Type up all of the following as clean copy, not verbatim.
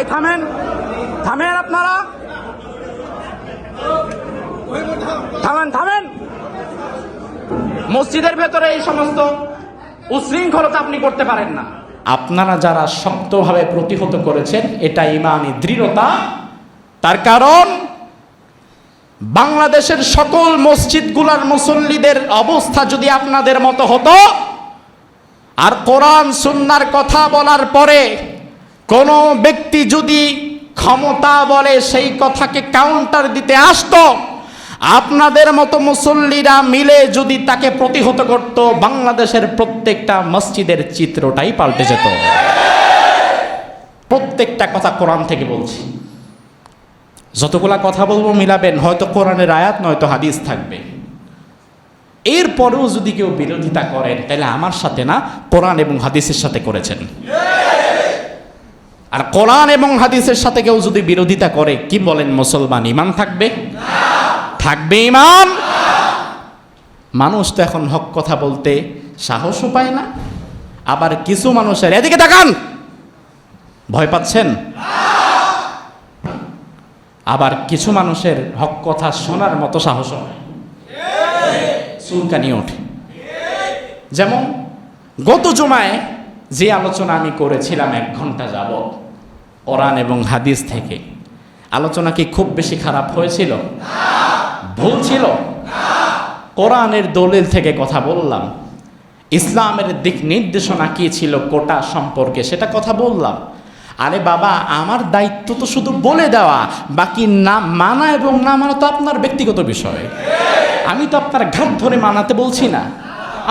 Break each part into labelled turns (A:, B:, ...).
A: ভাই থামেন, থামেন আপনারা, থামেন থামেন। মসজিদের ভেতরে এই সমস্ত উশৃঙ্খলতা আপনি করতে পারেন না। আপনারা যারা শক্তভাবে প্রতিহত করেছেন, এটা ঈমানি দৃঢ়তা। তার কারণ বাংলাদেশের সকল মসজিদগুলোর মুসল্লিদের অবস্থা যদি আপনাদের মতো হতো, আর কোরআন সুন্নাহর কথা বলার পরে কোনো ব্যক্তি যদি ক্ষমতা বলে সেই কথাকে কাউন্টার দিতে আসতো, আপনাদের মতো মুসল্লিরা মিলে যদি তাকে প্রতিহত করত, বাংলাদেশের প্রত্যেকটা মসজিদের চিত্রটাই পাল্টে যেত। প্রত্যেকটা কথা কোরআন থেকে বলছি। যতগুলা কথা বলবো মিলাবেন, হয়তো কোরআনের আয়াত নয়তো হাদিস থাকবে। এরপরেও যদি কেউ বিরোধিতা করেন, তাহলে আমার সাথে না, কোরআন এবং হাদিসের সাথে করেছেন। আর কোরআন এবং হাদিসের সাথে কেউ যদি বিরোধিতা করে, কি বলেন মুসলমান ঈমান থাকবে? থাকবে ঈমান? মানুষ তো এখন হক কথা বলতে সাহসও পায় না। আবার কিছু মানুষের, এদিকে তাকান, ভয় পাচ্ছেন। আবার কিছু মানুষের হক কথা শোনার মতো সাহস হয়, চুলকানি ওঠে। যেমন গত জুমায় যে আলোচনা আমি করেছিলাম 1 ঘন্টা যাবত কোরআন এবং হাদিস থেকে, আলোচনা কি খুব বেশি খারাপ হয়েছিল? ভুল ছিল? কোরআনের দলিল থেকে কথা বললাম। ইসলামের দিক নির্দেশনা কি ছিল কোটা সম্পর্কে, সেটা কথা বললাম। আরে বাবা, আমার দায়িত্ব তো শুধু বলে দেওয়া, বাকি না মানা এবং না মানা তো আপনার ব্যক্তিগত বিষয়। আমি তো আপনার ঘাট ধরে মানাতে বলছি না,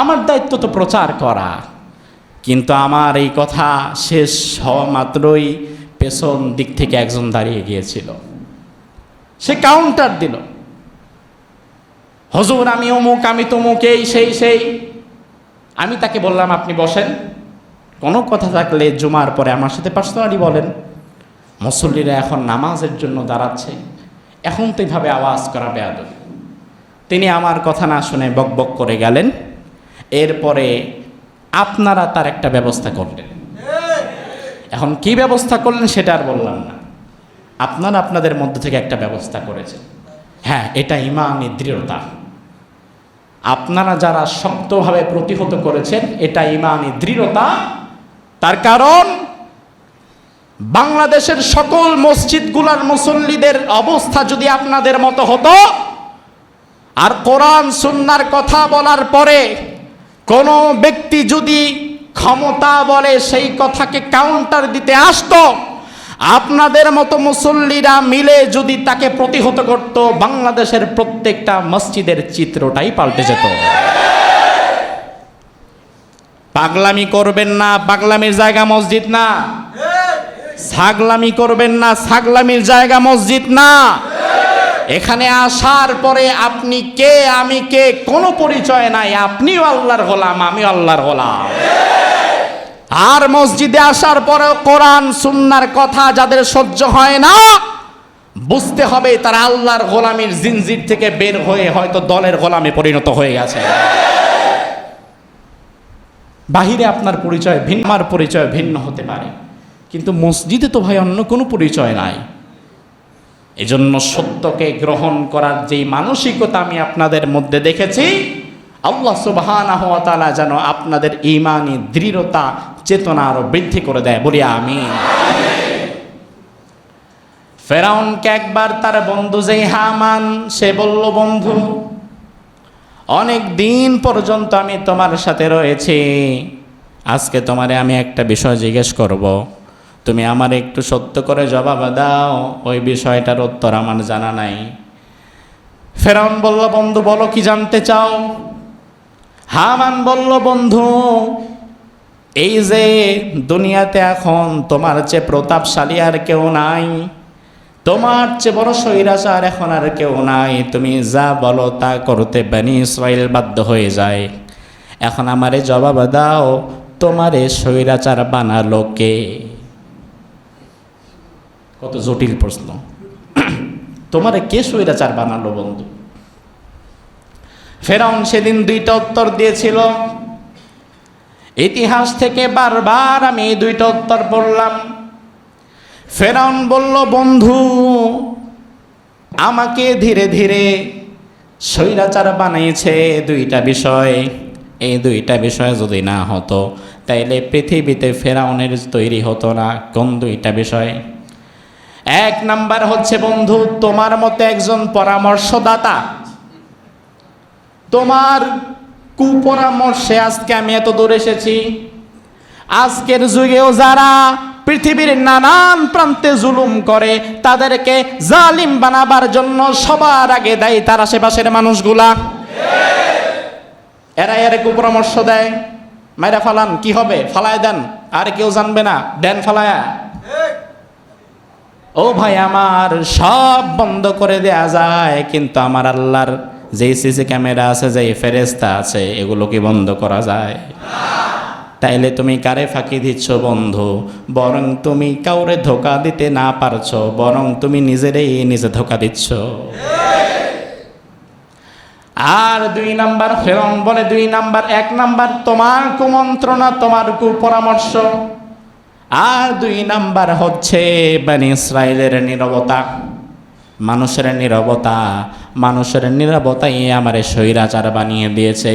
A: আমার দায়িত্ব তো প্রচার করা। কিন্তু আমার এই কথা শেষ হওয়া মাত্রই পেছন দিক থেকে একজন দাঁড়িয়ে গিয়েছিল, সে কাউন্টার দিল, হুজুর আমি অমুক, আমি তমুক, এই সেই। আমি তাকে বললাম আপনি বসেন, কোনো কথা থাকলে জুমার পরে আমার সাথে পার্সোনালি বলেন। মুসল্লিরা এখন নামাজের জন্য দাঁড়াচ্ছে, এখন তো এইভাবে আওয়াজ করা বেয়াদবি। তিনি আমার কথা না শুনে বকবক করে গেলেন। এরপরে আপনারা তার একটা ব্যবস্থা করলেন। এখন কি ব্যবস্থা করলেন সেটা আর বললাম না, আপনারা আপনাদের মধ্যে থেকে একটা ব্যবস্থা করেছেন। হ্যাঁ, এটা ঈমানি দৃঢ়তা। আপনারা যারা শক্তভাবে প্রতিহত করেছেন, এটা ঈমানি দৃঢ়তা। তার কারণ বাংলাদেশের সকল মসজিদগুলোর মুসল্লিদের অবস্থা যদি আপনাদের মতো হতো, আর কোরআন সুন্নাহর কথা বলার পরে কোনো ব্যক্তি যদি ক্ষমতা বলে সেই কথাকে কাউন্টার দিতে আসতো, আপনাদের মতো মুসল্লিরা মিলে যদি তাকে প্রতিহত করত, বাংলাদেশের প্রত্যেকটা মসজিদের চিত্রটাই পাল্টে যেত। পাগলামি করবেন না, পাগলামির জায়গা মসজিদ না। ছাগলামি করবেন না, ছাগলামির জায়গা মসজিদ না। এখানে আসার পরে আপনি কে আমি কে কোনো পরিচয় নাই, আপনিও আল্লাহর গোলাম, আমিও আল্লাহর গোলাম। আর মসজিদে আসার পরেও কোরআন সুন্নাহর কথা যাদের সহ্য হয় না, বুঝতে হবে তারা আল্লাহর গোলামির জিনজির থেকে বের হয়ে হয়তো দলের গোলামে পরিণত হয়ে গেছে। বাহিরে আপনার পরিচয় ভিন্ন, আমার পরিচয় ভিন্ন হতে পারে, কিন্তু মসজিদে তো ভাই অন্য কোনো পরিচয় নাই। এজন্য সত্যকে গ্রহণ করার যেই মানসিকতা আমি আপনাদের মধ্যে দেখেছি, আল্লাহ সুবহানাহু ওয়া তাআলা যেন আপনাদের ঈমানি দৃঢ়তা চেতনা আরো বৃদ্ধি করে দেয়, বলি আমিন। ফেরাউনকে একবার তার বন্ধু যেই হামান, সে বলল, বন্ধু অনেক দিন পর্যন্ত আমি তোমার সাথে রয়েছি, আজকে তোমারে আমি একটা বিষয় জিজ্ঞেস করব, তুমি আমার একটু সত্য করে জবাব দাও, ওই বিষয়টার উত্তর আমার জানা নাই। ফেরাউন বলল, বন্ধু বলো কি জানতে চাও? হামান বলল, বন্ধু এই যে দুনিয়াতে এখন তোমার চেয়ে প্রতাপশালী আর কেউ নাই, তোমার চেয়ে বড় স্বৈরাচার এখন আর কেউ নাই, তুমি যা বলো তা করতে বনি ইসরাইল বাধ্য হয়ে যায়। এখন আমারে জবাব দাও, তোমারে স্বৈরাচার বানালো কে? কত জটিল প্রশ্ন। তোমারে কে স্বৈরাচার বানালো বন্ধু? ফেরাউন সেদিন 2টা উত্তর দিয়েছিল। ইতিহাস থেকে বারবার আমি এই 2টা উত্তর পড়লাম। ফেরাউন বলল, বন্ধু আমাকে ধীরে ধীরে স্বৈরাচার বানিয়েছে দুইটা বিষয়। এই দুইটা বিষয় যদি না হতো তাইলে পৃথিবীতে ফেরাউনের তৈরি হতো না। কোন দুইটা বিষয়? এক নাম্বার হচ্ছে বন্ধু, তোমার মতো একজন পরামর্শদাতা, তোমার কুপরামর্শে আজকে আমি এত দূর এসেছি। আজকের যুগেও যারা পৃথিবীর নানান প্রান্তে জুলুম করে তাদেরকে জালিম বানাবার জন্য সবার আগে দেয় তার আশেপাশের মানুষগুলা। এরা এর কুপরামর্শ দেয়, মাইরা ফালান, কি হবে ফালায় দেন, আর কেউ জানবে না, দেন ফালায়া। ও ভাই আমার, সব বন্ধ করে দেয়া যায়, কিন্তু আমার আল্লাহর যেই সিসি ক্যামেরা আছে, যেই ফেরেশতা আছে, এগুলো কি বন্ধ করা যায়? তাইলে তুমি কারে ফাঁকি দিচ্ছ বন্ধু? বরং তুমি কাউরে ধোকা দিতে না পারছো, বরং তুমি নিজেরই নিজে ধোকা দিচ্ছ। আর দুই নাম্বার, ফেরাউন বলে দুই নাম্বার, এক নাম্বার তোমার কুমন্ত্রণা, তোমার কুপরামর্শ, আর দুই নাম্বার হচ্ছে বনি ইসরাইলের নীরবতা, মানুষের নীরবতা। মানুষের নীরবতাই আমারে স্বৈরাচার বানিয়ে দিয়েছে।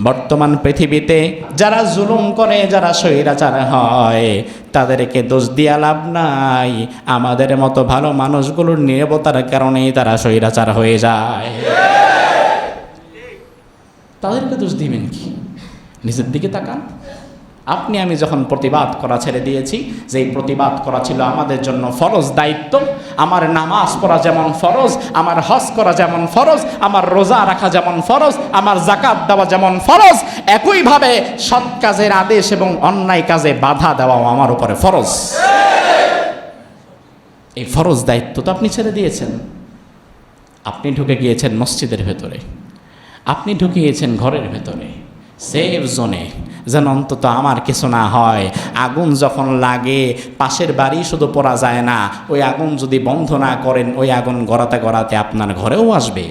A: বর্তমান পৃথিবীতে যারা জুলুম করে, যারা স্বৈরাচার হয়, তাদেরকে দোষ দিয়া লাভ নাই। আমাদের মতো ভালো মানুষগুলোর নীরবতার কারণেই তারা স্বৈরাচার হয়ে যায়। তাদেরকে দোষ দিবেন কি? নিজের দিকে তাকান। আপনি আমি যখন প্রতিবাদ করা ছেড়ে দিয়েছি, যেই প্রতিবাদ করা ছিল আমাদের জন্য ফরজ দায়িত্ব, আমার নামাজ পড়া যেমন ফরজ, আমার হজ করা যেমন ফরজ, আমার রোজা রাখা যেমন ফরজ, আমার যাকাত দেওয়া যেমন ফরজ, একইভাবে সৎ কাজের আদেশ এবং অন্যায় কাজে বাধা দেওয়াও আমার উপরে ফরজ। এই ফরজ দায়িত্ব তো আপনি ছেড়ে দিয়েছেন। আপনি ঢুকে গিয়েছেন মসজিদের ভেতরে, আপনি ঢুকে গিয়েছেন ঘরের ভেতরে, সেফ জোনে, যেন অন্তত আমার কিছু না হয়। আগুন যখন লাগে পাশের বাড়ি শুধু পড়া যায় না, ওই আগুন যদি বন্ধ না করেন, ওই আগুন গড়াতে গড়াতে আপনার ঘরেও আসবে।